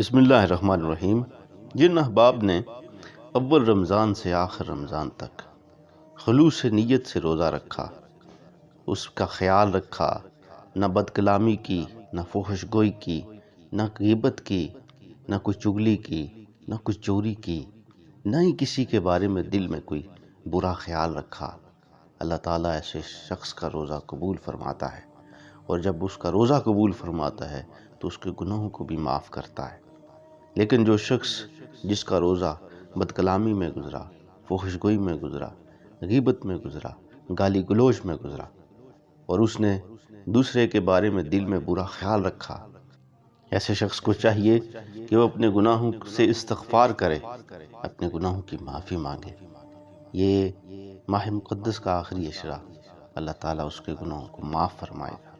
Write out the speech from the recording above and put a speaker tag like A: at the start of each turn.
A: बिस्मिल्लाहिर्रहमानिर्रहीम। जिन अहबाब ने अव्वल रमज़ान से आखिर रमज़ान तक खलूस नीयत से रोज़ा रखा, उसका ख्याल रखा, न बदकलामी की, न फुहशगोई की, न गीबत की, न कोई चुगली की, न कोई चोरी की, न ही किसी के बारे में दिल में कोई बुरा ख्याल रखा, अल्लाह ताला ऐसे शख्स का रोज़ा कबूल फरमाता है। और जब उसका रोज़ा कबूल फरमाता है तो उसके गुनाहों को भी माफ़ करता है। लेकिन जो शख्स जिसका रोज़ा बदकलामी में गुज़रा, फुहशगोई में गुज़रा, गीबत में गुज़रा, गाली गलौज में गुज़रा और उसने दूसरे के बारे में दिल में बुरा ख्याल रखा, ऐसे शख्स को चाहिए कि वो अपने गुनाहों से इस्तग़फ़ार करे, अपने गुनाहों की माफ़ी मांगे। ये माह मुक़द्दस का आखिरी इशरा, अल्लाह ताला उसके गुनाहों को माफ़ फरमाएगा।